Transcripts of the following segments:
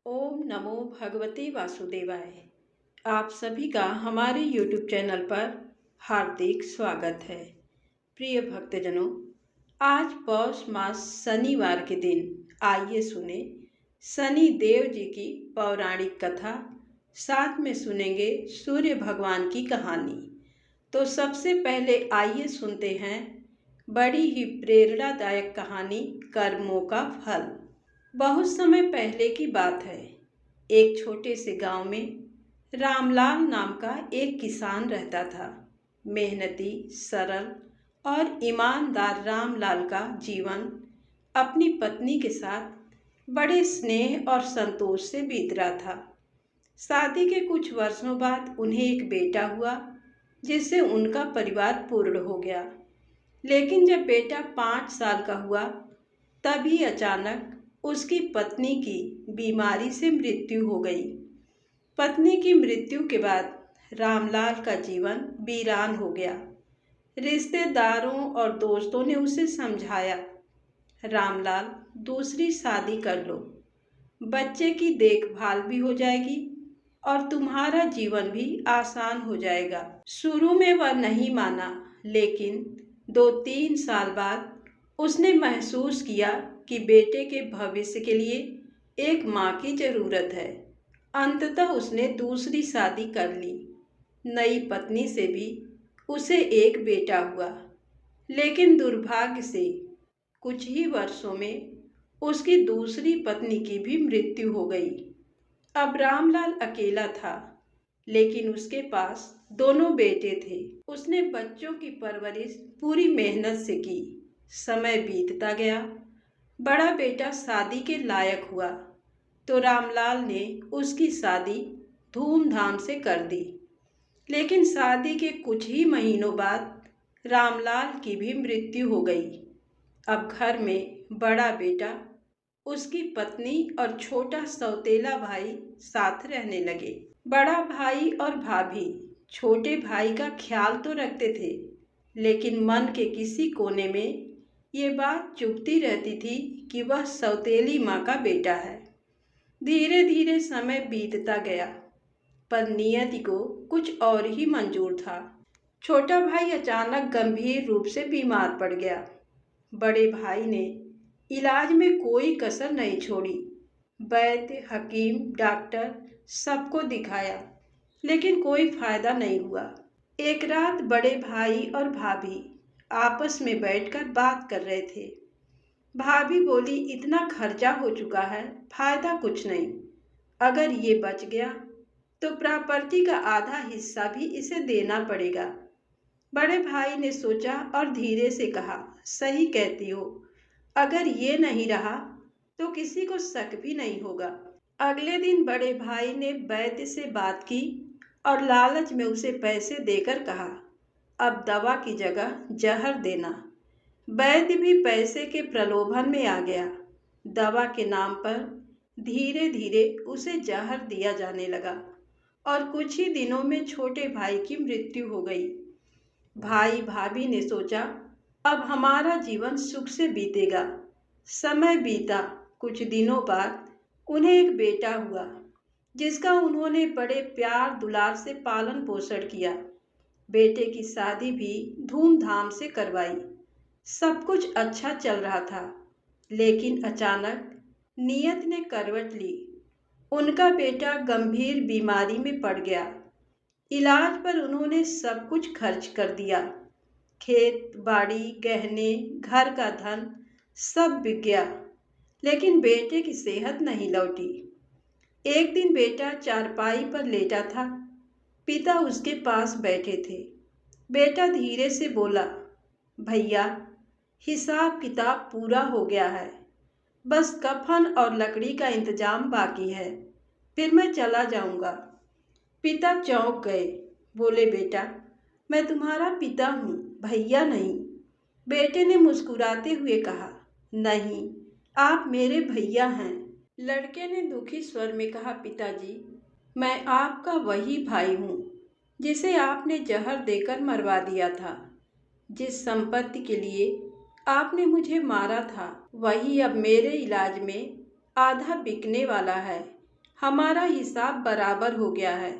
ओम नमो भगवते वासुदेवाय। आप सभी का हमारे YouTube चैनल पर हार्दिक स्वागत है। प्रिय भक्तजनों, आज पौष मास शनिवार के दिन आइए सुने शनि देव जी की पौराणिक कथा। साथ में सुनेंगे सूर्य भगवान की कहानी। तो सबसे पहले आइए सुनते हैं बड़ी ही प्रेरणादायक कहानी कर्मों का फल। बहुत समय पहले की बात है। एक छोटे से गांव में रामलाल नाम का एक किसान रहता था। मेहनती, सरल और ईमानदार रामलाल का जीवन अपनी पत्नी के साथ बड़े स्नेह और संतोष से बीत रहा था। शादी के कुछ वर्षों बाद उन्हें एक बेटा हुआ, जिससे उनका परिवार पूर्ण हो गया। लेकिन जब बेटा 5 साल का हुआ, तभी अचानक उसकी पत्नी की बीमारी से मृत्यु हो गई। पत्नी की मृत्यु के बाद रामलाल का जीवन वीरान हो गया। रिश्तेदारों और दोस्तों ने उसे समझाया, रामलाल, दूसरी शादी कर लो, बच्चे की देखभाल भी हो जाएगी और तुम्हारा जीवन भी आसान हो जाएगा। शुरू में वह नहीं माना, लेकिन 2-3 साल बाद उसने महसूस किया कि बेटे के भविष्य के लिए एक माँ की ज़रूरत है। अंततः उसने दूसरी शादी कर ली। नई पत्नी से भी उसे एक बेटा हुआ, लेकिन दुर्भाग्य से कुछ ही वर्षों में उसकी दूसरी पत्नी की भी मृत्यु हो गई। अब रामलाल अकेला था, लेकिन उसके पास दोनों बेटे थे। उसने बच्चों की परवरिश पूरी मेहनत से की। समय बीतता गया। बड़ा बेटा शादी के लायक हुआ तो रामलाल ने उसकी शादी धूमधाम से कर दी। लेकिन शादी के कुछ ही महीनों बाद रामलाल की भी मृत्यु हो गई। अब घर में बड़ा बेटा, उसकी पत्नी और छोटा सौतेला भाई साथ रहने लगे। बड़ा भाई और भाभी छोटे भाई का ख्याल तो रखते थे, लेकिन मन के किसी कोने में ये बात चुभती रहती थी कि वह सौतेली माँ का बेटा है। धीरे धीरे समय बीतता गया, पर नियति को कुछ और ही मंजूर था। छोटा भाई अचानक गंभीर रूप से बीमार पड़ गया। बड़े भाई ने इलाज में कोई कसर नहीं छोड़ी। वैद्य, हकीम, डॉक्टर सबको दिखाया, लेकिन कोई फायदा नहीं हुआ। एक रात बड़े भाई और भाभी आपस में बैठकर बात कर रहे थे। भाभी बोली, इतना खर्चा हो चुका है, फायदा कुछ नहीं। अगर ये बच गया तो प्रॉपर्टी का आधा हिस्सा भी इसे देना पड़ेगा। बड़े भाई ने सोचा और धीरे से कहा, सही कहती हो, अगर ये नहीं रहा तो किसी को शक भी नहीं होगा। अगले दिन बड़े भाई ने वैद्य से बात की और लालच में उसे पैसे देकर कहा, अब दवा की जगह जहर देना। वैद्य भी पैसे के प्रलोभन में आ गया। दवा के नाम पर धीरे धीरे उसे जहर दिया जाने लगा और कुछ ही दिनों में छोटे भाई की मृत्यु हो गई। भाई भाभी ने सोचा, अब हमारा जीवन सुख से बीतेगा। समय बीता। कुछ दिनों बाद उन्हें एक बेटा हुआ, जिसका उन्होंने बड़े प्यार दुलार से पालन पोषण किया। बेटे की शादी भी धूमधाम से करवाई। सब कुछ अच्छा चल रहा था, लेकिन अचानक नियत ने करवट ली। उनका बेटा गंभीर बीमारी में पड़ गया। इलाज पर उन्होंने सब कुछ खर्च कर दिया। खेत बाड़ी, गहने, घर का धन सब बिक गया, लेकिन बेटे की सेहत नहीं लौटी। एक दिन बेटा चारपाई पर लेटा था। पिता उसके पास बैठे थे। बेटा धीरे से बोला, भैया, हिसाब किताब पूरा हो गया है, बस कफन और लकड़ी का इंतजाम बाकी है, फिर मैं चला जाऊंगा। पिता चौंक गए। बोले, बेटा, मैं तुम्हारा पिता हूँ, भैया नहीं। बेटे ने मुस्कुराते हुए कहा, नहीं, आप मेरे भैया हैं। लड़के ने दुखी स्वर में कहा, पिताजी, मैं आपका वही भाई हूँ जिसे आपने जहर देकर मरवा दिया था। जिस संपत्ति के लिए आपने मुझे मारा था, वही अब मेरे इलाज में आधा बिकने वाला है। हमारा हिसाब बराबर हो गया है।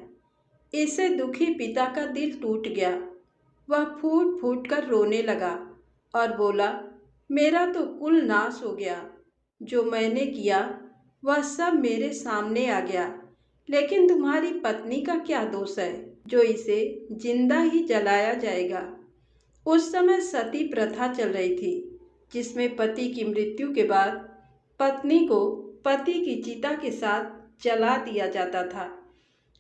इससे दुखी पिता का दिल टूट गया। वह फूट फूट कर रोने लगा और बोला, मेरा तो कुल नाश हो गया। जो मैंने किया वह सब मेरे सामने आ गया। लेकिन तुम्हारी पत्नी का क्या दोष है जो इसे जिंदा ही जलाया जाएगा। उस समय सती प्रथा चल रही थी, जिसमें पति की मृत्यु के बाद पत्नी को पति की चिता के साथ जला दिया जाता था।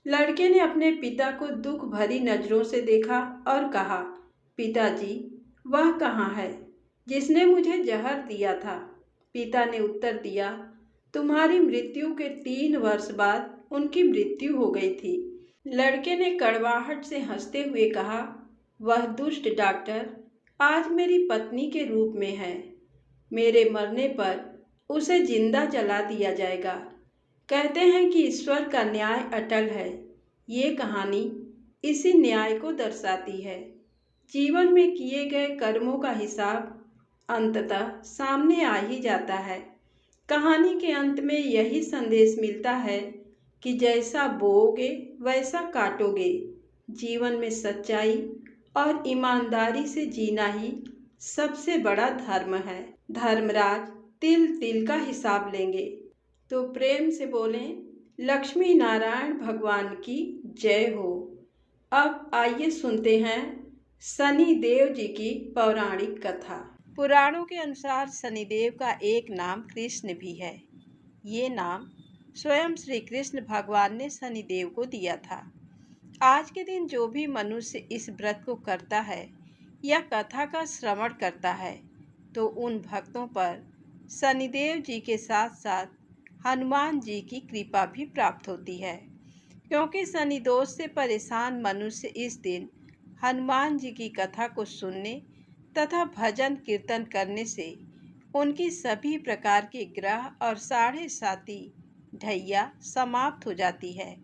लड़के ने अपने पिता को दुख भरी नजरों से देखा और कहा, पिताजी, वह कहाँ है जिसने मुझे जहर दिया था। पिता ने उत्तर दिया, तुम्हारी मृत्यु के 3 वर्ष बाद उनकी मृत्यु हो गई थी। लड़के ने कड़वाहट से हंसते हुए कहा, वह दुष्ट डॉक्टर आज मेरी पत्नी के रूप में है। मेरे मरने पर उसे जिंदा जला दिया जाएगा। कहते हैं कि ईश्वर का न्याय अटल है। ये कहानी इसी न्याय को दर्शाती है। जीवन में किए गए कर्मों का हिसाब अंततः सामने आ ही जाता है। कहानी के अंत में यही संदेश मिलता है कि जैसा बोओगे वैसा काटोगे। जीवन में सच्चाई और ईमानदारी से जीना ही सबसे बड़ा धर्म है। धर्मराज तिल तिल का हिसाब लेंगे। तो प्रेम से बोलें, लक्ष्मी नारायण भगवान की जय हो। अब आइए सुनते हैं शनिदेव जी की पौराणिक कथा। पुराणों के अनुसार शनिदेव का एक नाम कृष्ण भी है। ये नाम स्वयं श्री कृष्ण भगवान ने शनिदेव को दिया था। आज के दिन जो भी मनुष्य इस व्रत को करता है या कथा का श्रवण करता है, तो उन भक्तों पर शनिदेव जी के साथ साथ हनुमान जी की कृपा भी प्राप्त होती है, क्योंकि शनि दोष से परेशान मनुष्य इस दिन हनुमान जी की कथा को सुनने तथा भजन कीर्तन करने से उनकी सभी प्रकार के ग्रह और साढ़े साती ढैया समाप्त हो जाती है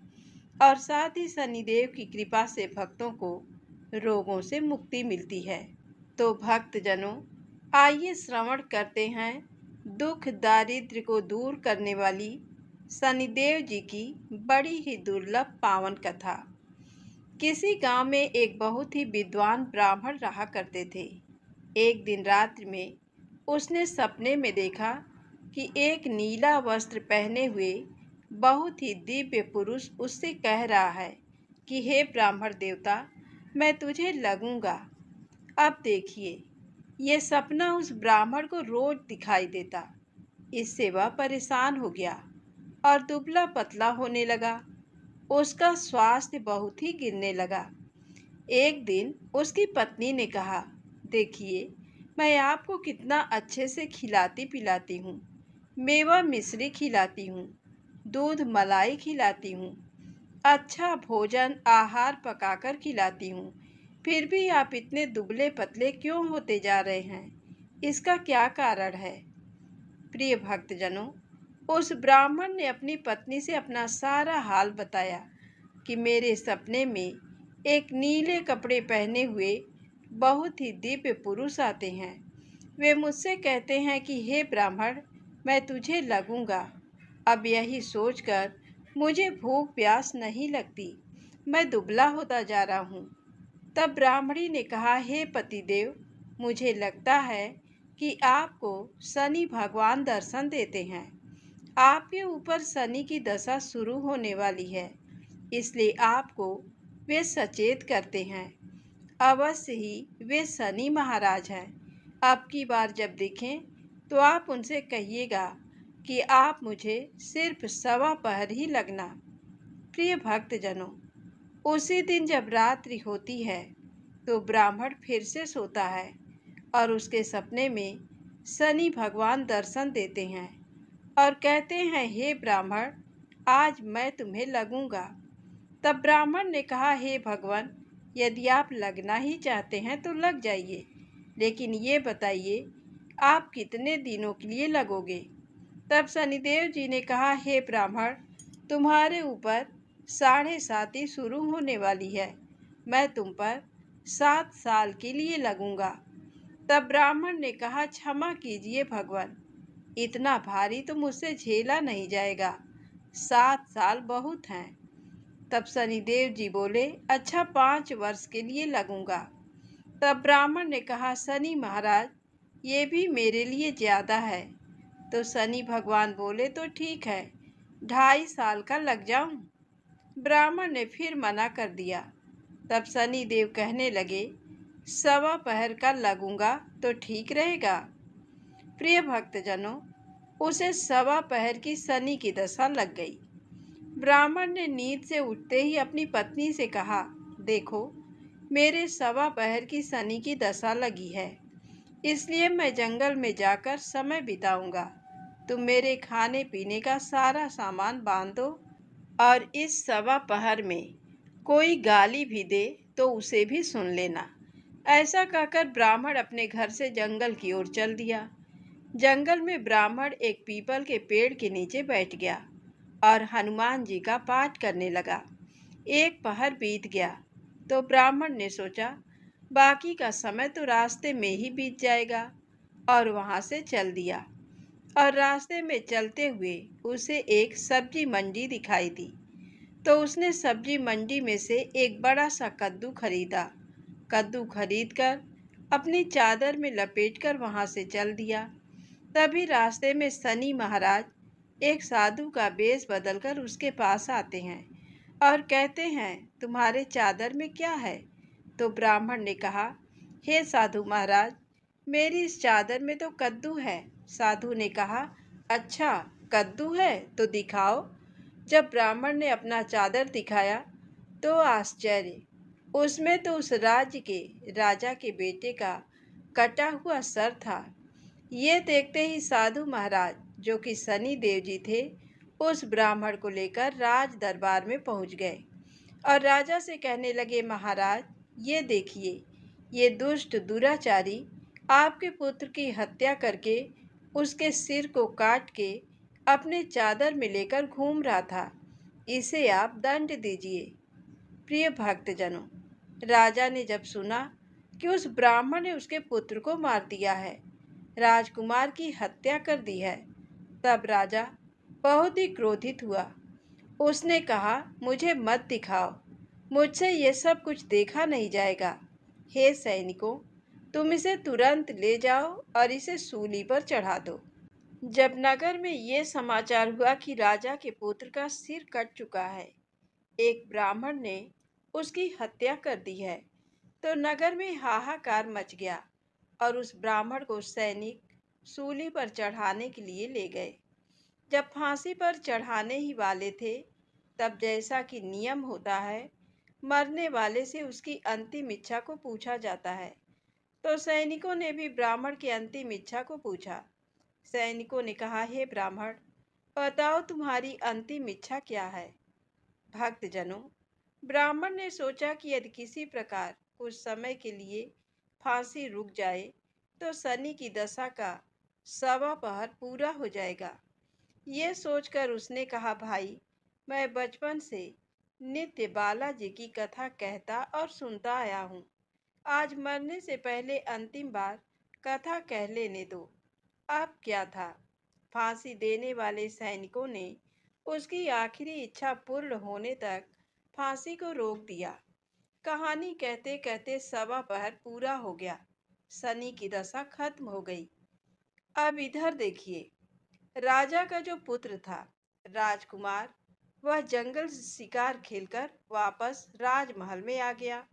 और साथ ही शनिदेव की कृपा से भक्तों को रोगों से मुक्ति मिलती है। तो भक्तजनों, आइए श्रवण करते हैं दुख दारिद्र्य को दूर करने वाली शनिदेव जी की बड़ी ही दुर्लभ पावन कथा। किसी गांव में एक बहुत ही विद्वान ब्राह्मण रहा करते थे। एक दिन रात्रि में उसने सपने में देखा कि एक नीला वस्त्र पहने हुए बहुत ही दिव्य पुरुष उससे कह रहा है कि हे ब्राह्मण देवता, मैं तुझे लगूंगा। अब देखिए, ये सपना उस ब्राह्मण को रोज दिखाई देता। इससे वह परेशान हो गया और दुबला पतला होने लगा। उसका स्वास्थ्य बहुत ही गिरने लगा। एक दिन उसकी पत्नी ने कहा, देखिए, मैं आपको कितना अच्छे से खिलाती पिलाती हूँ, मेवा मिश्री खिलाती हूँ, दूध मलाई खिलाती हूँ, अच्छा भोजन आहार पकाकर खिलाती हूँ, फिर भी आप इतने दुबले पतले क्यों होते जा रहे हैं? इसका क्या कारण है? प्रिय भक्तजनों, उस ब्राह्मण ने अपनी पत्नी से अपना सारा हाल बताया कि मेरे सपने में एक नीले कपड़े पहने हुए बहुत ही दिव्य पुरुष आते हैं। वे मुझसे कहते हैं कि हे ब्राह्मण, मैं तुझे लगूंगा। अब यही सोचकर मुझे भूख प्यास नहीं लगती, मैं दुबला होता जा रहा हूँ। तब ब्राह्मणी ने कहा, हे पतिदेव, मुझे लगता है कि आपको शनि भगवान दर्शन देते हैं। आपके ऊपर शनि की दशा शुरू होने वाली है, इसलिए आपको वे सचेत करते हैं। अवश्य ही वे शनि महाराज हैं। अब की बार जब दिखें तो आप उनसे कहिएगा कि आप मुझे सिर्फ 1.15 पहर ही लगना। प्रिय भक्तजनों, उसी दिन जब रात्रि होती है तो ब्राह्मण फिर से सोता है और उसके सपने में शनि भगवान दर्शन देते हैं और कहते हैं, हे ब्राह्मण, आज मैं तुम्हें लगूंगा। तब ब्राह्मण ने कहा, हे भगवान, यदि आप लगना ही चाहते हैं तो लग जाइए, लेकिन ये बताइए आप कितने दिनों के लिए लगोगे? तब शनिदेव जी ने कहा, हे ब्राह्मण, तुम्हारे ऊपर साढ़े साती शुरू होने वाली है, मैं तुम पर 7 साल के लिए लगूंगा। तब ब्राह्मण ने कहा, क्षमा कीजिए भगवान, इतना भारी तो मुझसे झेला नहीं जाएगा। 7 साल बहुत हैं। तब शनिदेव जी बोले, अच्छा 5 वर्ष के लिए लगूंगा। तब ब्राह्मण ने कहा, शनि महाराज ये भी मेरे लिए ज्यादा है। तो शनि भगवान बोले, तो ठीक है, 2.5 साल का लग जाऊं। ब्राह्मण ने फिर मना कर दिया। तब शनि देव कहने लगे, 1.25 पहर का लगूंगा तो ठीक रहेगा। प्रिय भक्तजनों, उसे 1.25 पहर की शनि की दशा लग गई। ब्राह्मण ने नींद से उठते ही अपनी पत्नी से कहा, देखो मेरे 1.25 पहर की शनि की दशा लगी है, इसलिए मैं जंगल में जाकर समय बिताऊंगा। तुम मेरे खाने पीने का सारा सामान बांध दो और इस 1.25 पहर में कोई गाली भी दे तो उसे भी सुन लेना। ऐसा कहकर ब्राह्मण अपने घर से जंगल की ओर चल दिया। जंगल में ब्राह्मण एक पीपल के पेड़ के नीचे बैठ गया और हनुमान जी का पाठ करने लगा। 1 पहर बीत गया तो ब्राह्मण ने सोचा, बाकी का समय तो रास्ते में ही बीत जाएगा, और वहां से चल दिया। और रास्ते में चलते हुए उसे एक सब्जी मंडी दिखाई दी, तो उसने सब्जी मंडी में से एक बड़ा सा कद्दू खरीदा। कद्दू खरीदकर अपनी चादर में लपेटकर वहां से चल दिया। तभी रास्ते में शनि महाराज एक साधु का वेश बदलकर उसके पास आते हैं और कहते हैं, तुम्हारे चादर में क्या है? तो ब्राह्मण ने कहा, हे साधु महाराज, मेरी इस चादर में तो कद्दू है। साधु ने कहा, अच्छा कद्दू है तो दिखाओ। जब ब्राह्मण ने अपना चादर दिखाया तो आश्चर्य, उसमें तो उस राज्य के राजा के बेटे का कटा हुआ सर था। ये देखते ही साधु महाराज, जो कि शनि देव जी थे, उस ब्राह्मण को लेकर राज दरबार में पहुंच गए और राजा से कहने लगे, महाराज ये देखिए, ये दुष्ट दुराचारी आपके पुत्र की हत्या करके उसके सिर को काट के अपने चादर में लेकर घूम रहा था, इसे आप दंड दीजिए। प्रिय भक्तजनों, राजा ने जब सुना कि उस ब्राह्मण ने उसके पुत्र को मार दिया है, राजकुमार की हत्या कर दी है, तब राजा बहुत ही क्रोधित हुआ। उसने कहा, मुझे मत दिखाओ, मुझसे ये सब कुछ देखा नहीं जाएगा। हे सैनिकों, तुम इसे तुरंत ले जाओ और इसे सूली पर चढ़ा दो। जब नगर में ये समाचार हुआ कि राजा के पुत्र का सिर कट चुका है, एक ब्राह्मण ने उसकी हत्या कर दी है, तो नगर में हाहाकार मच गया और उस ब्राह्मण को सैनिक सूली पर चढ़ाने के लिए ले गए। जब फांसी पर चढ़ाने ही वाले थे, तब जैसा कि नियम होता है, मरने वाले से उसकी अंतिम इच्छा को पूछा जाता है। तो सैनिकों ने भी ब्राह्मण की अंतिम इच्छा को पूछा। सैनिकों ने कहा, हे ब्राह्मण, बताओ तुम्हारी अंतिम इच्छा क्या है? भक्तजनों, ब्राह्मण ने सोचा कि यदि किसी प्रकार कुछ समय के लिए फांसी रुक जाए तो शनि की दशा का 1.25 पहर पूरा हो जाएगा। ये सोचकर उसने कहा, भाई मैं बचपन से नित्य बालाजी की कथा कहता और सुनता आया हूँ। आज मरने से पहले अंतिम बार कथा कह लेने दो। अब क्या था, फांसी देने वाले सैनिकों ने उसकी आखिरी इच्छा पूर्ण होने तक फांसी को रोक दिया। कहानी कहते कहते 1.25 पहर पूरा हो गया, शनि की दशा खत्म हो गई। अब इधर देखिए, राजा का जो पुत्र था राजकुमार, वह जंगल से शिकार खेलकर वापस राजमहल में आ गया।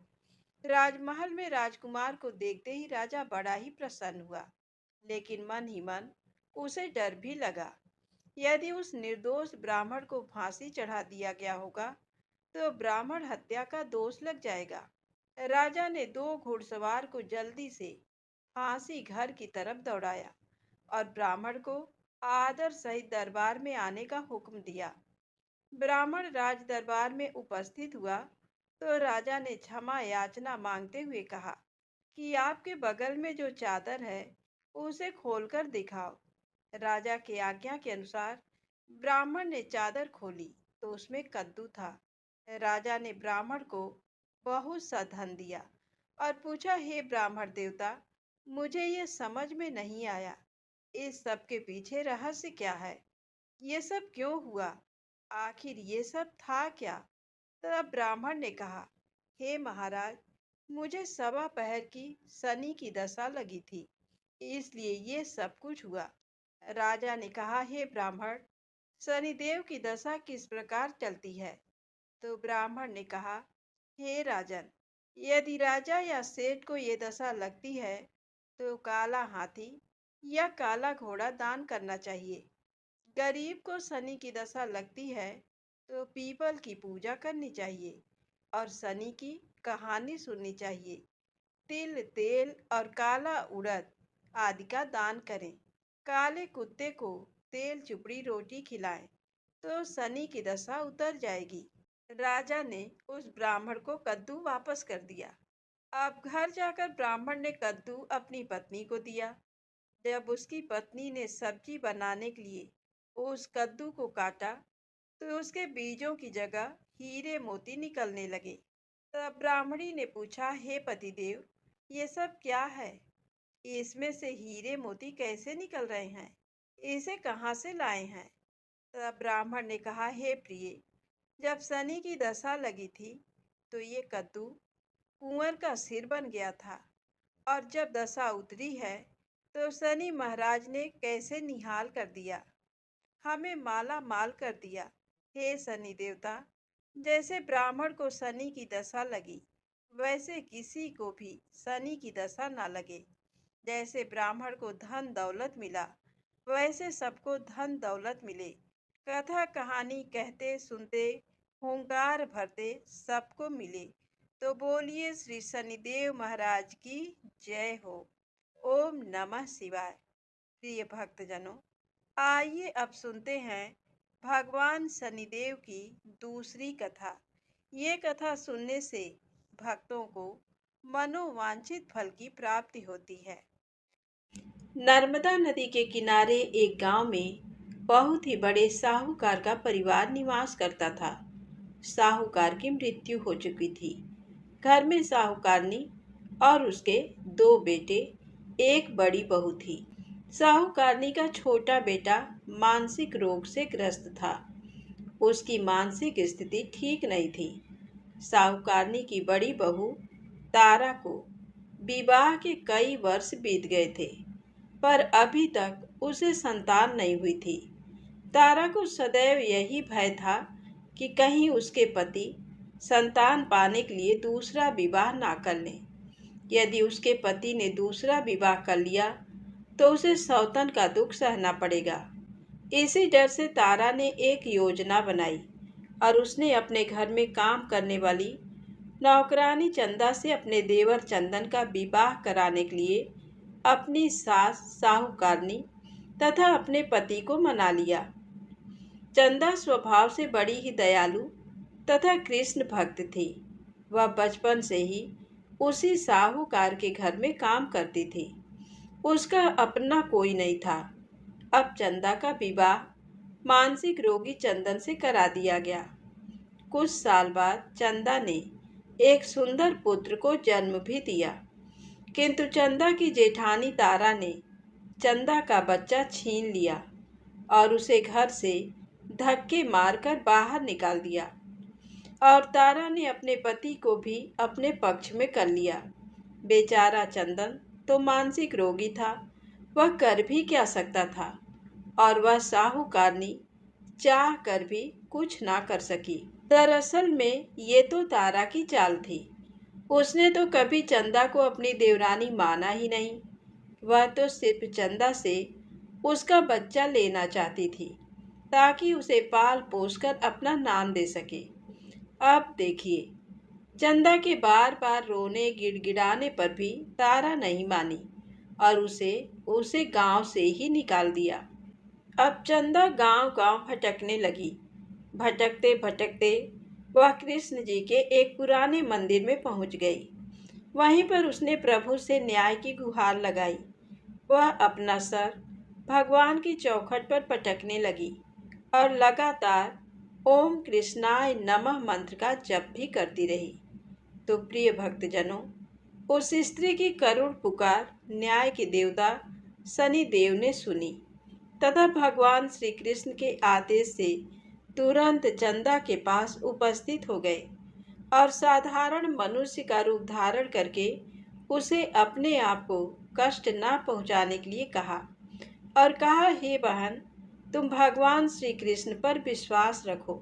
राजमहल में राजकुमार को देखते ही राजा बड़ा ही प्रसन्न हुआ, लेकिन मन ही मन उसे डर भी लगा। यदि उस निर्दोष ब्राह्मण को फांसी चढ़ा दिया गया होगा तो ब्राह्मण हत्या का दोष लग जाएगा। राजा ने 2 घुड़सवार को जल्दी से फांसी घर की तरफ दौड़ाया और ब्राह्मण को आदर सहित दरबार में आने का हुक्म दिया। ब्राह्मण राज दरबार में उपस्थित हुआ तो राजा ने क्षमा याचना मांगते हुए कहा कि आपके बगल में जो चादर है उसे खोलकर दिखाओ। राजा की आज्ञा के अनुसार ब्राह्मण ने चादर खोली तो उसमें कद्दू था। राजा ने ब्राह्मण को बहुत सा धन दिया और पूछा, हे ब्राह्मण देवता, मुझे ये समझ में नहीं आया, इस सब के पीछे रहस्य क्या है? ये सब क्यों हुआ? आखिर ये सब था क्या? तब ब्राह्मण ने कहा, हे महाराज, मुझे सवा पहर की शनि की दशा लगी थी, इसलिए ये सब कुछ हुआ। राजा ने कहा, हे ब्राह्मण, शनिदेव की दशा किस प्रकार चलती है? तो ब्राह्मण ने कहा, हे राजन, यदि राजा या सेठ को ये दशा लगती है तो काला हाथी या काला घोड़ा दान करना चाहिए। गरीब को शनि की दशा लगती है तो पीपल की पूजा करनी चाहिए और शनि की कहानी सुननी चाहिए। तिल, तेल और काला उड़द आदि का दान करें। काले कुत्ते को तेल चुपड़ी रोटी खिलाएं तो शनि की दशा उतर जाएगी। राजा ने उस ब्राह्मण को कद्दू वापस कर दिया। अब घर जाकर ब्राह्मण ने कद्दू अपनी पत्नी को दिया। जब उसकी पत्नी ने सब्जी बनाने के लिए उस कद्दू को काटा तो उसके बीजों की जगह हीरे मोती निकलने लगे। तब ब्राह्मणी ने पूछा, हे पतिदेव, ये सब क्या है? इसमें से हीरे मोती कैसे निकल रहे हैं? इसे कहाँ से लाए हैं? तब ब्राह्मण ने कहा, हे प्रिय, जब शनि की दशा लगी थी तो ये कद्दू कुंवर का सिर बन गया था, और जब दशा उतरी है तो शनि महाराज ने कैसे निहाल कर दिया, हमें माला माल कर दिया। हे शनि देवता, जैसे ब्राह्मण को शनि की दशा लगी वैसे किसी को भी शनि की दशा ना लगे। जैसे ब्राह्मण को धन दौलत मिला वैसे सबको धन दौलत मिले। कथा कहानी कहते सुनते हुंकार भरते सबको मिले। तो बोलिए श्री शनिदेव महाराज की जय हो। ओम नमः शिवाय। प्रिय भक्तजनों, आइए अब सुनते हैं भगवान शनिदेव की दूसरी कथा। ये कथा सुनने से भक्तों को मनोवांछित फल की प्राप्ति होती है। नर्मदा नदी के किनारे एक गांव में बहुत ही बड़े साहूकार का परिवार निवास करता था। साहूकार की मृत्यु हो चुकी थी। घर में साहूकारनी और उसके 2 बेटे, एक बड़ी बहू थी। साहूकारनी का छोटा बेटा मानसिक रोग से ग्रस्त था। उसकी मानसिक स्थिति ठीक नहीं थी। साहूकारनी की बड़ी बहू तारा को विवाह के कई वर्ष बीत गए थे, पर अभी तक उसे संतान नहीं हुई थी। तारा को सदैव यही भय था कि कहीं उसके पति संतान पाने के लिए दूसरा विवाह ना कर लें। यदि उसके पति ने दूसरा विवाह कर लिया तो उसे सौतन का दुख सहना पड़ेगा। इसी डर से तारा ने एक योजना बनाई और उसने अपने घर में काम करने वाली नौकरानी चंदा से अपने देवर चंदन का विवाह कराने के लिए अपनी सास साहूकारनी तथा अपने पति को मना लिया। चंदा स्वभाव से बड़ी ही दयालु तथा कृष्ण भक्त थी। वह बचपन से ही उसी साहूकार के घर में काम करती थी। उसका अपना कोई नहीं था। अब चंदा का विवाह मानसिक रोगी चंदन से करा दिया गया। कुछ साल बाद चंदा ने एक सुंदर पुत्र को जन्म भी दिया, किंतु चंदा की जेठानी तारा ने चंदा का बच्चा छीन लिया और उसे घर से धक्के मारकर बाहर निकाल दिया। और तारा ने अपने पति को भी अपने पक्ष में कर लिया। बेचारा चंदन तो मानसिक रोगी था, वह कर भी क्या सकता था, और वह साहूकारनी चाह कर भी कुछ ना कर सकी। दरअसल में ये तो तारा की चाल थी। उसने तो कभी चंदा को अपनी देवरानी माना ही नहीं। वह तो सिर्फ चंदा से उसका बच्चा लेना चाहती थी ताकि उसे पाल पोस कर अपना नाम दे सके। अब देखिए, चंदा के बार बार रोने गिड़गिड़ाने पर भी तारा नहीं मानी और उसे गांव से ही निकाल दिया। अब चंदा गांव गांव भटकने लगी। भटकते भटकते वह कृष्ण जी के एक पुराने मंदिर में पहुंच गई। वहीं पर उसने प्रभु से न्याय की गुहार लगाई। वह अपना सर भगवान की चौखट पर पटकने लगी और लगातार ओम कृष्णाय नमः मंत्र का जप भी करती रही। तो प्रिय भक्तजनों, उस स्त्री की करुण पुकार न्याय के देवता शनि देव ने सुनी तथा भगवान श्री कृष्ण के आदेश से तुरंत चंदा के पास उपस्थित हो गए और साधारण मनुष्य का रूप धारण करके उसे अपने आप को कष्ट न पहुंचाने के लिए कहा और कहा, हे बहन, तुम भगवान श्री कृष्ण पर विश्वास रखो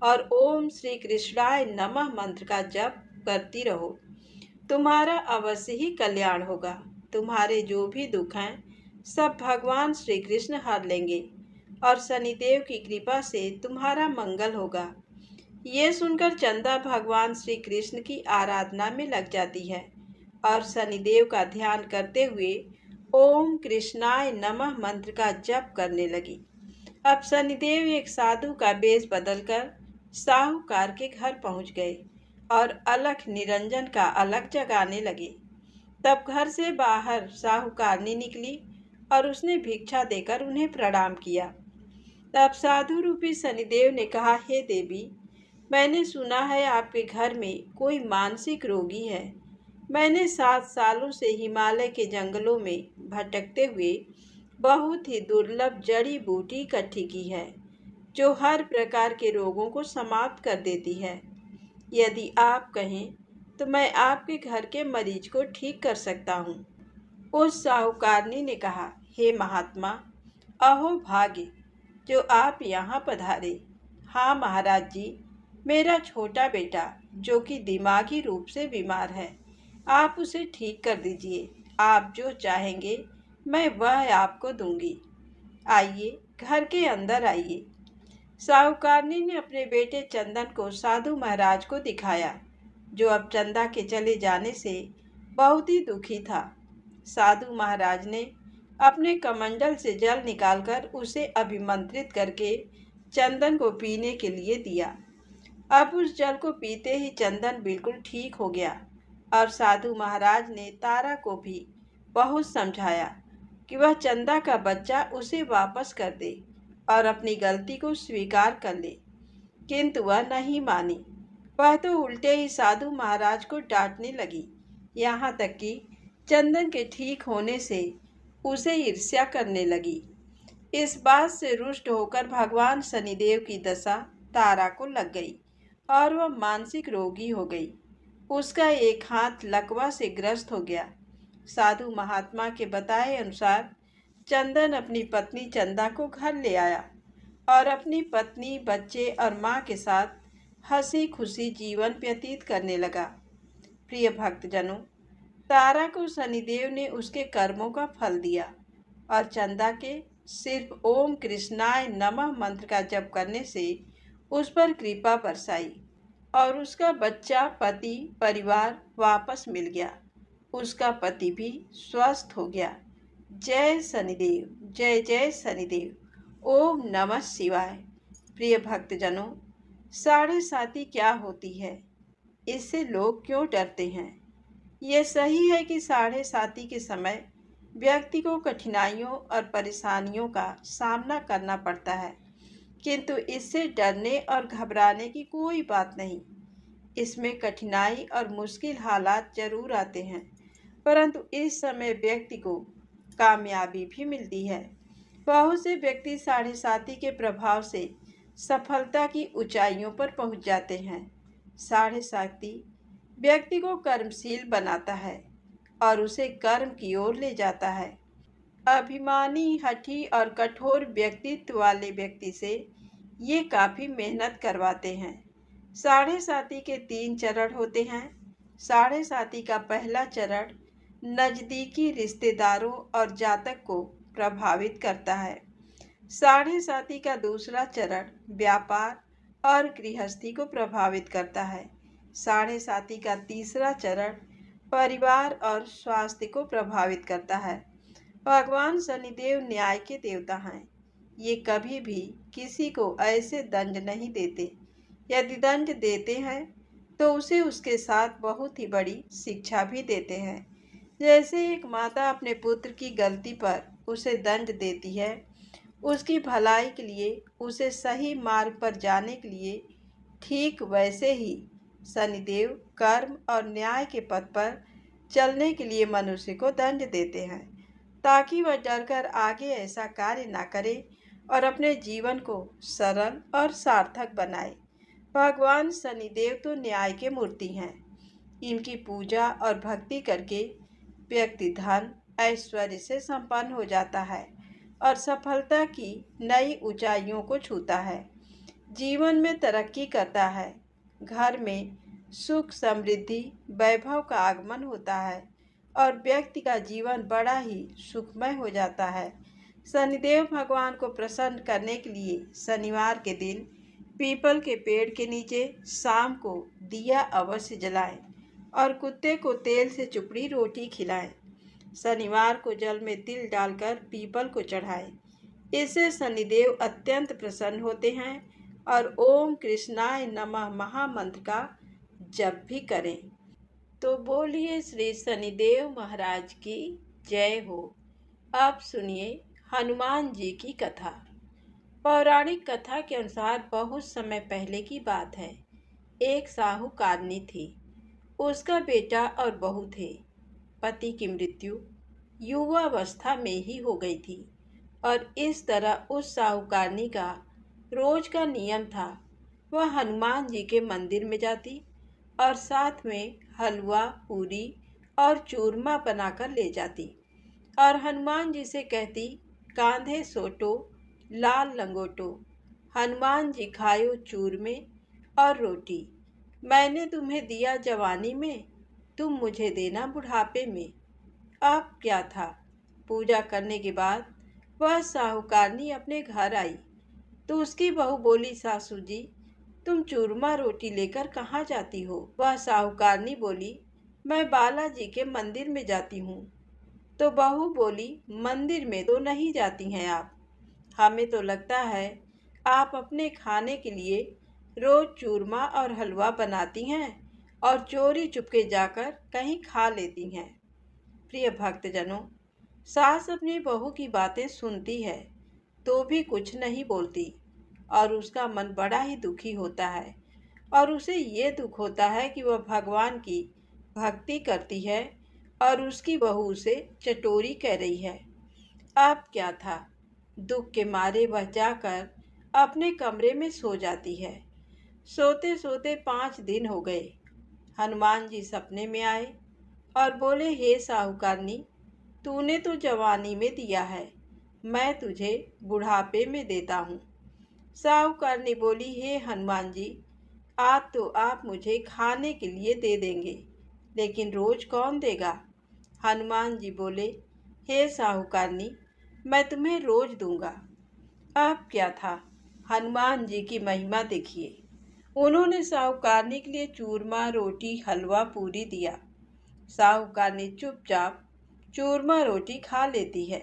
और ओम श्री कृष्णाय नमः मंत्र का जप करती रहो। तुम्हारा अवश्य ही कल्याण होगा। तुम्हारे जो भी दुख हैं सब भगवान श्री कृष्ण हर लेंगे और शनिदेव की कृपा से तुम्हारा मंगल होगा। ये सुनकर चंदा भगवान श्री कृष्ण की आराधना में लग जाती है और शनिदेव का ध्यान करते हुए ओम कृष्णाय नमः मंत्र का जप करने लगी। अब शनिदेव एक साधु का वेश बदलकर साहूकार के घर पहुंच गए और अलख निरंजन का अलख जगाने लगे। तब घर से बाहर साहूकारनी निकली और उसने भिक्षा देकर उन्हें प्रणाम किया। तब साधु रूपी शनिदेव ने कहा, हे देवी, मैंने सुना है आपके घर में कोई मानसिक रोगी है। मैंने 7 सालों से हिमालय के जंगलों में भटकते हुए बहुत ही दुर्लभ जड़ी बूटी इकट्ठी की है जो हर प्रकार के रोगों को समाप्त कर देती है। यदि आप कहें तो मैं आपके घर के मरीज को ठीक कर सकता हूँ। उस साहूकारनी ने कहा, हे महात्मा, अहो भाग्य जो आप यहाँ पधारे। हाँ महाराज जी, मेरा छोटा बेटा जो कि दिमागी रूप से बीमार है, आप उसे ठीक कर दीजिए। आप जो चाहेंगे मैं वह आपको दूंगी। आइए, घर के अंदर आइए। साहूकारनी ने अपने बेटे चंदन को साधु महाराज को दिखाया, जो अब चंदा के चले जाने से बहुत ही दुखी था। साधु महाराज ने अपने कमंडल से जल निकालकर उसे अभिमंत्रित करके चंदन को पीने के लिए दिया। अब उस जल को पीते ही चंदन बिल्कुल ठीक हो गया और साधु महाराज ने तारा को भी बहुत समझाया कि वह चंदा का बच्चा उसे वापस कर दे और अपनी गलती को स्वीकार कर ले, किंतु वह नहीं मानी। वह तो उल्टे ही साधु महाराज को डांटने लगी, यहाँ तक कि चंदन के ठीक होने से उसे ईर्ष्या करने लगी। इस बात से रुष्ट होकर भगवान शनिदेव की दशा तारा को लग गई और वह मानसिक रोगी हो गई। उसका एक हाथ लकवा से ग्रस्त हो गया। साधु महात्मा के बताए अनुसार चंदन अपनी पत्नी चंदा को घर ले आया और अपनी पत्नी, बच्चे और माँ के साथ हंसी खुशी जीवन व्यतीत करने लगा। प्रिय भक्तजनों, तारा को शनिदेव ने उसके कर्मों का फल दिया और चंदा के सिर्फ ओम कृष्णाय नमः मंत्र का जप करने से उस पर कृपा बरसाई और उसका बच्चा, पति, परिवार वापस मिल गया। उसका पति भी स्वस्थ हो गया। जय शनिदेव, जय जय शनिदेव। ओम नमः शिवाय। प्रिय भक्तजनों, साढ़े साती क्या होती है? इससे लोग क्यों डरते हैं? ये सही है कि साढ़े साती के समय व्यक्ति को कठिनाइयों और परेशानियों का सामना करना पड़ता है, किंतु इससे डरने और घबराने की कोई बात नहीं। इसमें कठिनाई और मुश्किल हालात जरूर आते हैं, परंतु इस समय व्यक्ति को कामयाबी भी मिलती है। बहुत से व्यक्ति साढ़े साती के प्रभाव से सफलता की ऊंचाइयों पर पहुंच जाते हैं। साढ़े साती व्यक्ति को कर्मशील बनाता है और उसे कर्म की ओर ले जाता है। अभिमानी, हठी और कठोर व्यक्तित्व वाले व्यक्ति से ये काफ़ी मेहनत करवाते हैं। साढ़े साती के 3 चरण होते हैं। साढ़े साती का पहला चरण नज़दीकी रिश्तेदारों और जातक को प्रभावित करता है। साढ़े साती का दूसरा चरण व्यापार और गृहस्थी को प्रभावित करता है। साढ़े साती का तीसरा चरण परिवार और स्वास्थ्य को प्रभावित करता है। भगवान शनिदेव न्याय के देवता हैं। ये कभी भी किसी को ऐसे दंड नहीं देते। यदि दंड देते हैं तो उसे उसके साथ बहुत ही बड़ी शिक्षा भी देते हैं। जैसे एक माता अपने पुत्र की गलती पर उसे दंड देती है, उसकी भलाई के लिए, उसे सही मार्ग पर जाने के लिए, ठीक वैसे ही शनिदेव कर्म और न्याय के पथ पर चलने के लिए मनुष्य को दंड देते हैं, ताकि वह डरकर आगे ऐसा कार्य ना करे और अपने जीवन को सरल और सार्थक बनाए। भगवान शनिदेव तो न्याय के मूर्ति हैं। इनकी पूजा और भक्ति करके व्यक्ति धन ऐश्वर्य से संपन्न हो जाता है और सफलता की नई ऊंचाइयों को छूता है। जीवन में तरक्की करता है। घर में सुख समृद्धि वैभव का आगमन होता है और व्यक्ति का जीवन बड़ा ही सुखमय हो जाता है। शनिदेव भगवान को प्रसन्न करने के लिए शनिवार के दिन पीपल के पेड़ के नीचे शाम को दिया अवश्य जलाएं और कुत्ते को तेल से चुपड़ी रोटी खिलाएं। शनिवार को जल में तिल डालकर पीपल को चढ़ाएं। इससे शनिदेव अत्यंत प्रसन्न होते हैं और ओम कृष्णाय नमः महामंत्र का जप भी करें। तो बोलिए श्री शनिदेव महाराज की जय हो। अब सुनिए हनुमान जी की कथा। पौराणिक कथा के अनुसार बहुत समय पहले की बात है। एक साहूकारनी थी। उसका बेटा और बहू थे। पति की मृत्यु युवावस्था में ही हो गई थी और इस तरह उस साहूकारनी का रोज का नियम था, वह हनुमान जी के मंदिर में जाती और साथ में हलवा पूरी और चूरमा बनाकर ले जाती और हनुमान जी से कहती, कांधे सोटो लाल लंगोटो, हनुमान जी खायो चूरमे और रोटी। मैंने तुम्हें दिया जवानी में, तुम मुझे देना बुढ़ापे में। अब क्या था, पूजा करने के बाद वह साहूकारनी अपने घर आई तो उसकी बहू बोली, सासू जी तुम चूरमा रोटी लेकर कहाँ जाती हो? वह साहूकारनी बोली, मैं बालाजी के मंदिर में जाती हूँ। तो बहू बोली, मंदिर में तो नहीं जाती हैं आप, हमें तो लगता है आप अपने खाने के लिए रोज चूरमा और हलवा बनाती हैं और चोरी चुपके जाकर कहीं खा लेती हैं। प्रिय भक्तजनों, सास अपनी बहू की बातें सुनती है तो भी कुछ नहीं बोलती और उसका मन बड़ा ही दुखी होता है और उसे ये दुख होता है कि वह भगवान की भक्ति करती है और उसकी बहू उसे चटोरी कह रही है। अब क्या था, दुख के मारे वह जाकर अपने कमरे में सो जाती है। सोते सोते 5 दिन हो गए। हनुमान जी सपने में आए और बोले, हे साहूकारनी, तूने तो जवानी में दिया है, मैं तुझे बुढ़ापे में देता हूँ। साहूकारनी बोली, हे हनुमान जी, आज तो आप मुझे खाने के लिए दे देंगे, लेकिन रोज कौन देगा? हनुमान जी बोले, हे साहूकारनी, मैं तुम्हें रोज दूंगा। अब क्या था, हनुमान जी की महिमा देखिए। उन्होंने साहूकारनी के लिए चूरमा रोटी हलवा पूरी दिया। साहूकारनी चुपचाप चूरमा रोटी खा लेती है।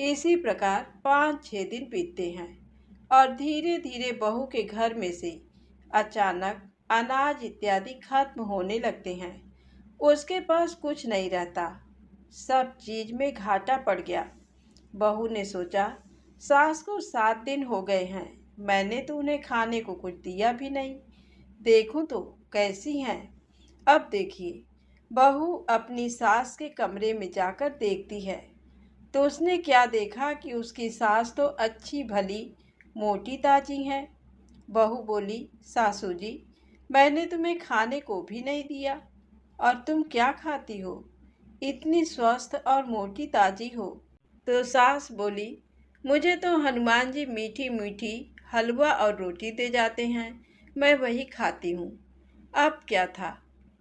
इसी प्रकार 5-6 दिन बीतते हैं और धीरे धीरे बहू के घर में से अचानक अनाज इत्यादि खत्म होने लगते हैं। उसके पास कुछ नहीं रहता, सब चीज में घाटा पड़ गया। बहू ने सोचा, सास को 7 दिन हो गए हैं, मैंने तो उन्हें खाने को कुछ दिया भी नहीं, देखूं तो कैसी हैं। अब देखिए, बहू अपनी सास के कमरे में जाकर देखती है तो उसने क्या देखा कि उसकी सास तो अच्छी भली मोटी ताजी हैं। बहू बोली, सासू जी, मैंने तुम्हें खाने को भी नहीं दिया और तुम क्या खाती हो, इतनी स्वस्थ और मोटी ताजी हो। तो सास बोली, मुझे तो हनुमान जी मीठी मीठी हलवा और रोटी दे जाते हैं, मैं वही खाती हूँ। अब क्या था,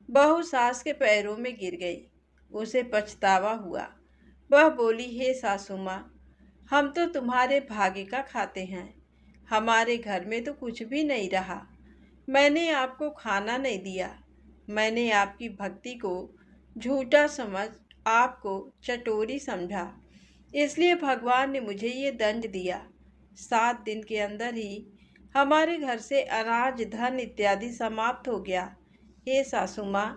बहू सास के पैरों में गिर गई। उसे पछतावा हुआ। वह बोली, हे सासू माँ, हम तो तुम्हारे भाग्य का खाते हैं, हमारे घर में तो कुछ भी नहीं रहा। मैंने आपको खाना नहीं दिया, मैंने आपकी भक्ति को झूठा समझ आपको चटोरी समझा, इसलिए भगवान ने मुझे ये दंड दिया। 7 दिन के अंदर ही हमारे घर से अनाज धन इत्यादि समाप्त हो गया। हे सासू माँ,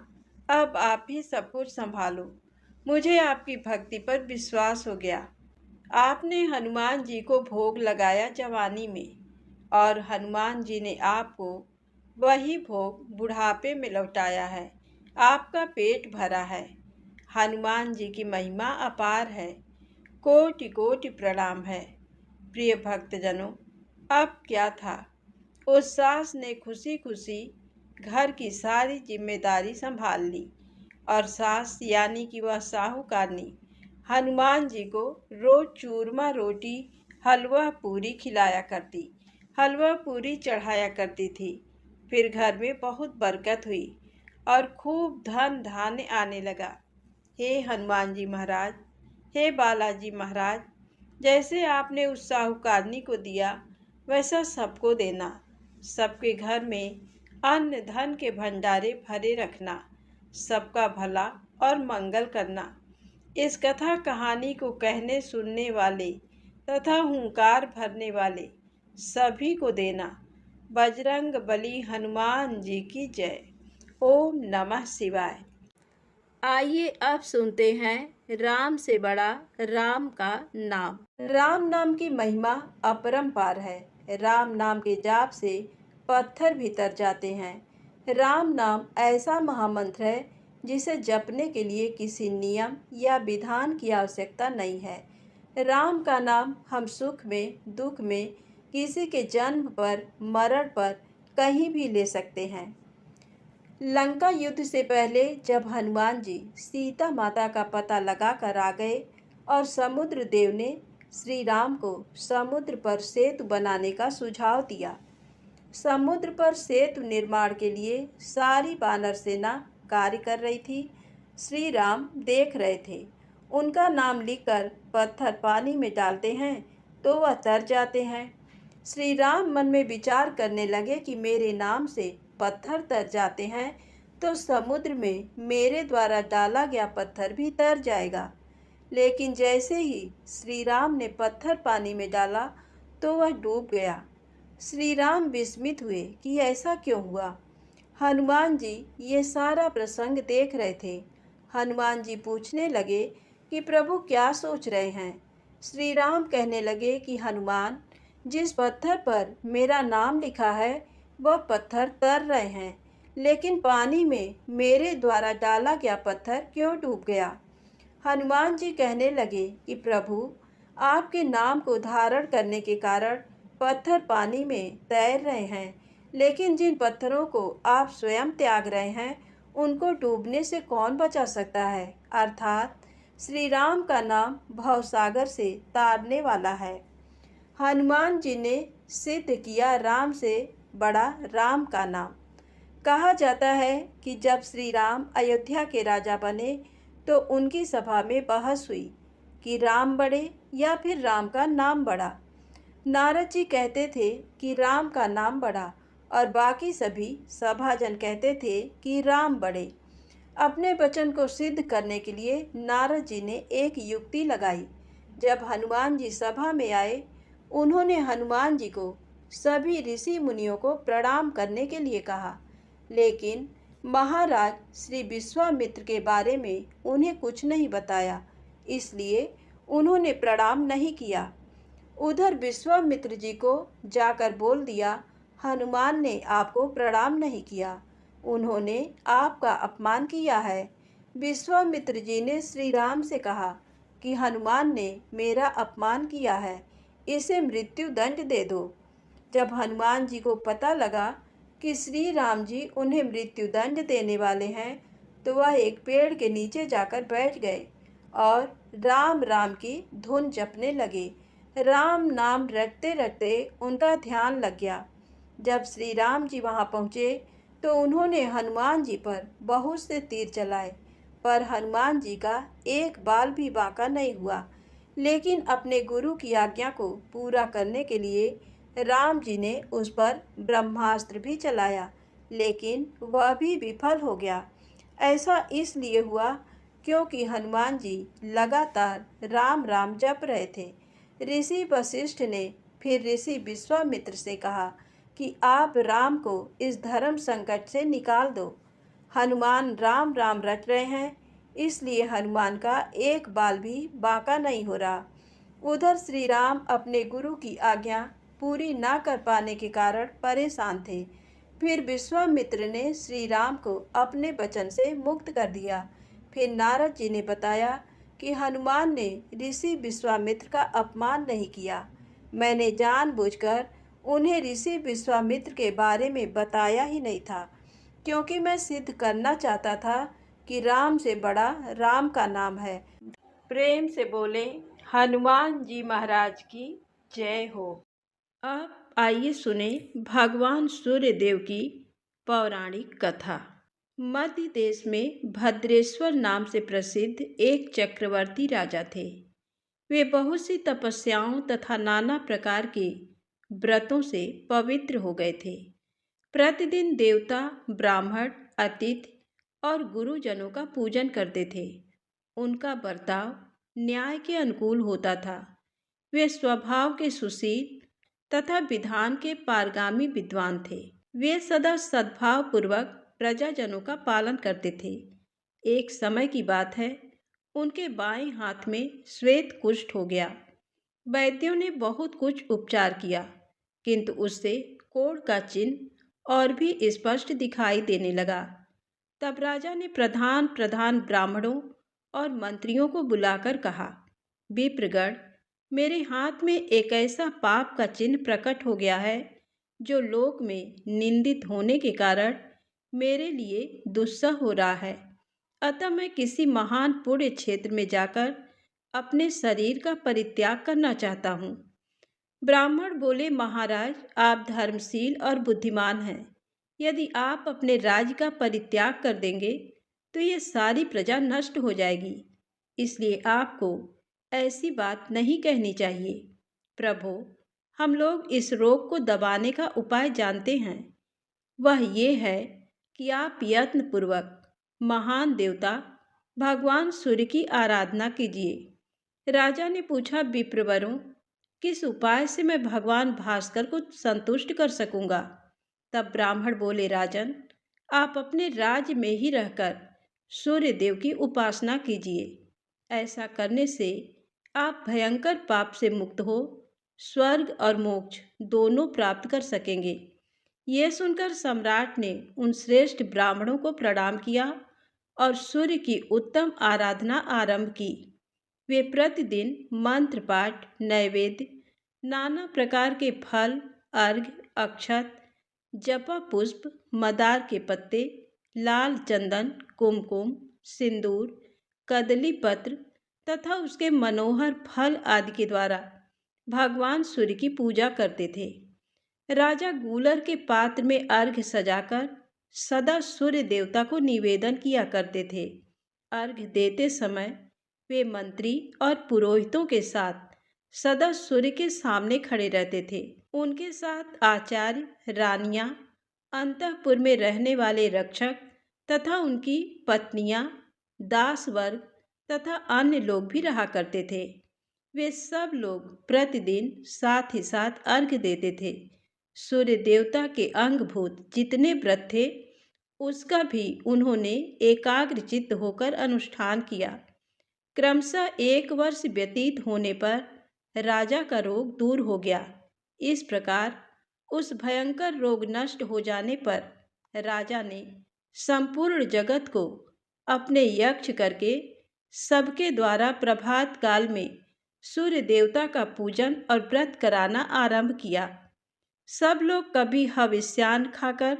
अब आप ही सब कुछ संभालो, मुझे आपकी भक्ति पर विश्वास हो गया। आपने हनुमान जी को भोग लगाया जवानी में और हनुमान जी ने आपको वही भोग बुढ़ापे में लौटाया है। आपका पेट भरा है। हनुमान जी की महिमा अपार है, कोटि कोटि प्रणाम है। प्रिय भक्तजनों, अब क्या था। उस सास ने खुशी खुशी घर की सारी जिम्मेदारी संभाल ली और सास यानी कि वह साहूकारनी हनुमान जी को रोज चूरमा रोटी हलवा पूरी खिलाया करती, हलवा पूरी चढ़ाया करती थी। फिर घर में बहुत बरकत हुई और खूब धन धान्य आने लगा। हे हनुमान जी महाराज, हे बालाजी महाराज, जैसे आपने उस साहूकारनी को दिया वैसा सबको देना। सबके घर में अन्न धन के भंडारे भरे रखना, सबका भला और मंगल करना। इस कथा कहानी को कहने सुनने वाले तथा हुंकार भरने वाले सभी को देना। बजरंग बली हनुमान जी की जय। ओम नमः शिवाय। आइए अब सुनते हैं राम से बड़ा राम का नाम। राम नाम की महिमा अपरंपार है। राम नाम के जाप से पत्थर भी तर जाते हैं। राम नाम ऐसा महामंत्र है जिसे जपने के लिए किसी नियम या विधान की आवश्यकता नहीं है। राम का नाम हम सुख में दुख में किसी के जन्म पर मरण पर कहीं भी ले सकते हैं। लंका युद्ध से पहले जब हनुमान जी सीता माता का पता लगा कर आ गए और समुद्र देव ने श्री राम को समुद्र पर सेतु बनाने का सुझाव दिया। समुद्र पर सेतु निर्माण के लिए सारी वानर सेना कार्य कर रही थी। श्री राम देख रहे थे। उनका नाम लिखकर पत्थर पानी में डालते हैं तो वह तर जाते हैं। श्री राम मन में विचार करने लगे कि मेरे नाम से पत्थर तर जाते हैं तो समुद्र में मेरे द्वारा डाला गया पत्थर भी तर जाएगा। लेकिन जैसे ही श्री राम ने पत्थर पानी में डाला तो वह डूब गया। श्री राम विस्मित हुए कि ऐसा क्यों हुआ। हनुमान जी ये सारा प्रसंग देख रहे थे। हनुमान जी पूछने लगे कि प्रभु क्या सोच रहे हैं। श्री राम कहने लगे कि हनुमान, जिस पत्थर पर मेरा नाम लिखा है वह पत्थर तर रहे हैं, लेकिन पानी में मेरे द्वारा डाला गया पत्थर क्यों डूब गया। हनुमान जी कहने लगे कि प्रभु, आपके नाम को धारण करने के कारण पत्थर पानी में तैर रहे हैं, लेकिन जिन पत्थरों को आप स्वयं त्याग रहे हैं उनको डूबने से कौन बचा सकता है। अर्थात श्री राम का नाम भवसागर से तारने वाला है। हनुमान जी ने सिद्ध किया राम से बड़ा राम का नाम। कहा जाता है कि जब श्री राम अयोध्या के राजा बने तो उनकी सभा में बहस हुई कि राम बड़े या फिर राम का नाम बड़ा। नारद जी कहते थे कि राम का नाम बड़ा और बाकी सभी सभाजन कहते थे कि राम बड़े। अपने वचन को सिद्ध करने के लिए नारद जी ने एक युक्ति लगाई। जब हनुमान जी सभा में आए, उन्होंने हनुमान जी को सभी ऋषि मुनियों को प्रणाम करने के लिए कहा, लेकिन महाराज श्री विश्वामित्र के बारे में उन्हें कुछ नहीं बताया, इसलिए उन्होंने प्रणाम नहीं किया। उधर विश्वामित्र जी को जाकर बोल दिया, हनुमान ने आपको प्रणाम नहीं किया, उन्होंने आपका अपमान किया है। विश्वामित्र जी ने श्री राम से कहा कि हनुमान ने मेरा अपमान किया है, इसे मृत्यु दंड दे दो। जब हनुमान जी को पता लगा कि श्री राम जी उन्हें मृत्यु दंड देने वाले हैं तो वह एक पेड़ के नीचे जाकर बैठ गए और राम राम की धुन जपने लगे। राम नाम रटते रटते उनका ध्यान लग गया। जब श्री राम जी वहां पहुंचे तो उन्होंने हनुमान जी पर बहुत से तीर चलाए, पर हनुमान जी का एक बाल भी बांका नहीं हुआ। लेकिन अपने गुरु की आज्ञा को पूरा करने के लिए राम जी ने उस पर ब्रह्मास्त्र भी चलाया, लेकिन वह भी विफल हो गया। ऐसा इसलिए हुआ क्योंकि हनुमान जी लगातार राम राम जप रहे थे। ऋषि वशिष्ठ ने फिर ऋषि विश्वामित्र से कहा कि आप राम को इस धर्म संकट से निकाल दो। हनुमान राम राम रट रहे हैं, इसलिए हनुमान का एक बाल भी बांका नहीं हो रहा। उधर श्री राम अपने गुरु की आज्ञा पूरी ना कर पाने के कारण परेशान थे। फिर विश्वामित्र ने श्री राम को अपने वचन से मुक्त कर दिया। फिर नारद जी ने बताया कि हनुमान ने ऋषि विश्वामित्र का अपमान नहीं किया। मैंने जानबूझकर उन्हें ऋषि विश्वामित्र के बारे में बताया ही नहीं था, क्योंकि मैं सिद्ध करना चाहता था कि राम से बड़ा राम का नाम है। प्रेम से बोले हनुमान जी महाराज की जय हो। अब आइए सुने भगवान सूर्यदेव की पौराणिक कथा। मध्य देश में भद्रेश्वर नाम से प्रसिद्ध एक चक्रवर्ती राजा थे। वे बहुत सी तपस्याओं तथा नाना प्रकार के व्रतों से पवित्र हो गए थे। प्रतिदिन देवता, ब्राह्मण, अतिथि और गुरुजनों का पूजन करते थे। उनका बर्ताव न्याय के अनुकूल होता था। वे स्वभाव के सुशील तथा विधान के पारगामी विद्वान थे। वे सदा सद्भाव पूर्वक प्रजाजनों का पालन करते थे। एक समय की बात है, उनके बाएं हाथ में श्वेत कुष्ठ हो गया। वैद्यों ने बहुत कुछ उपचार किया, किंतु उससे कोढ़ का चिन्ह और भी स्पष्ट दिखाई देने लगा। तब राजा ने प्रधान प्रधान ब्राह्मणों और मंत्रियों को बुलाकर कहा, विप्रगण, मेरे हाथ में एक ऐसा पाप का चिन्ह प्रकट हो गया है जो लोक में निंदित होने के कारण मेरे लिए दुस्सह हो रहा है। अतः मैं किसी महान पुण्य क्षेत्र में जाकर अपने शरीर का परित्याग करना चाहता हूँ। ब्राह्मण बोले, महाराज, आप धर्मशील और बुद्धिमान हैं। यदि आप अपने राज्य का परित्याग कर देंगे तो ये सारी प्रजा नष्ट हो जाएगी, इसलिए आपको ऐसी बात नहीं कहनी चाहिए। प्रभु, हम लोग इस रोग को दबाने का उपाय जानते हैं। वह ये है कि आप यत्नपूर्वक महान देवता भगवान सूर्य की आराधना कीजिए। राजा ने पूछा, विप्रवरों, किस उपाय से मैं भगवान भास्कर को संतुष्ट कर सकूंगा? तब ब्राह्मण बोले, राजन, आप अपने राज्य में ही रहकर सूर्य देव की उपासना कीजिए। ऐसा करने से आप भयंकर पाप से मुक्त हो स्वर्ग और मोक्ष दोनों प्राप्त कर सकेंगे। ये सुनकर सम्राट ने उन श्रेष्ठ ब्राह्मणों को प्रणाम किया और सूर्य की उत्तम आराधना आरंभ की। वे प्रतिदिन मंत्र पाठ, नैवेद्य, नाना प्रकार के फल, अर्घ्य, अक्षत, जपा पुष्प, मदार के पत्ते, लाल चंदन, कुमकुम, सिंदूर, कदली पत्र तथा उसके मनोहर फल आदि के द्वारा भगवान सूर्य की पूजा करते थे। राजा गूलर के पात्र में अर्घ्य सजाकर सदा सूर्य देवता को निवेदन किया करते थे। अर्घ्य देते समय वे मंत्री और पुरोहितों के साथ सदा सूर्य के सामने खड़े रहते थे। उनके साथ आचार्य, रानियां, अंतःपुर में रहने वाले रक्षक तथा उनकी पत्नियां, दास वर्ग तथा अन्य लोग भी रहा करते थे। वे सब लोग प्रतिदिन साथ ही साथ अर्घ्य देते थे। सूर्य देवता के अंगभूत जितने व्रत थे, उसका भी उन्होंने एकाग्रचित्त होकर अनुष्ठान किया। क्रमशः 1 वर्ष व्यतीत होने पर राजा का रोग दूर हो गया। इस प्रकार उस भयंकर रोग नष्ट हो जाने पर राजा ने संपूर्ण जगत को अपने यक्ष करके सबके द्वारा प्रभात काल में सूर्य देवता का पूजन और व्रत कराना आरंभ किया। सब लोग कभी हविष्यान्न खाकर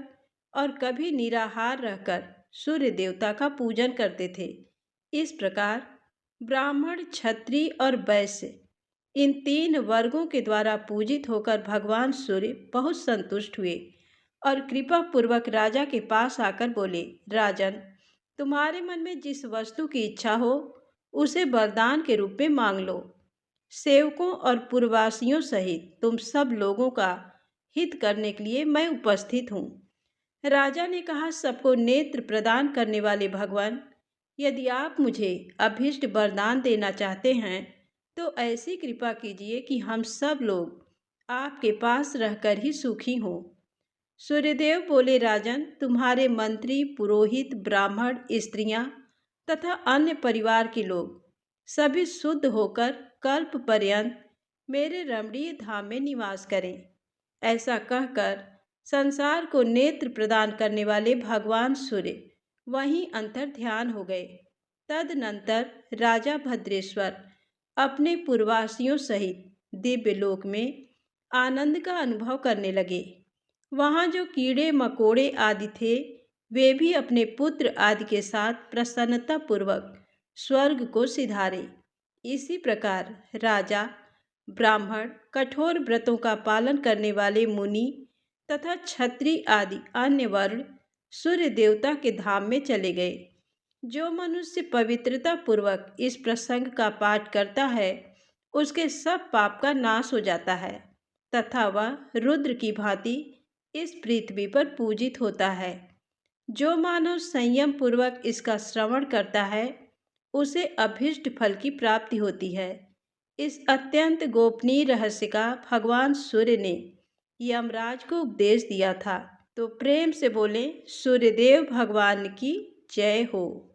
और कभी निराहार रहकर सूर्य देवता का पूजन करते थे। इस प्रकार ब्राह्मण, क्षत्रिय और वैश्य, इन 3 वर्गों के द्वारा पूजित होकर भगवान सूर्य बहुत संतुष्ट हुए और कृपा पूर्वक राजा के पास आकर बोले, राजन, तुम्हारे मन में जिस वस्तु की इच्छा हो उसे वरदान के रूप में मांग लो। सेवकों और पुरवासियों सहित तुम सब लोगों का हित करने के लिए मैं उपस्थित हूँ। राजा ने कहा, सबको नेत्र प्रदान करने वाले भगवान, यदि आप मुझे अभीष्ट वरदान देना चाहते हैं तो ऐसी कृपा कीजिए कि हम सब लोग आपके पास रहकर ही सुखी हों। सूर्यदेव बोले, राजन, तुम्हारे मंत्री, पुरोहित, ब्राह्मण, स्त्रियां तथा अन्य परिवार के लोग सभी शुद्ध होकर कल्प पर्यंत मेरे रमणीय धाम में निवास करें। ऐसा कहकर संसार को नेत्र प्रदान करने वाले भगवान सूर्य वहीं अंतर ध्यान हो गए। तदनंतर राजा भद्रेश्वर अपने पुरवासियों सहित दिव्य लोक में आनंद का अनुभव करने लगे। वहाँ जो कीड़े मकोड़े आदि थे, वे भी अपने पुत्र आदि के साथ प्रसन्नतापूर्वक स्वर्ग को सिधारे। इसी प्रकार राजा, ब्राह्मण, कठोर व्रतों का पालन करने वाले मुनि तथा क्षत्रिय आदि अन्य वर्ण सूर्य देवता के धाम में चले गए। जो मनुष्य पवित्रता पूर्वक इस प्रसंग का पाठ करता है, उसके सब पाप का नाश हो जाता है तथा वह रुद्र की भांति इस पृथ्वी पर पूजित होता है। जो मानव संयम पूर्वक इसका श्रवण करता है, उसे अभीष्ट फल की प्राप्ति होती है। इस अत्यंत गोपनीय रहस्य का भगवान सूर्य ने यमराज को उपदेश दिया था। तो प्रेम से बोलें, सूर्यदेव भगवान की जय हो।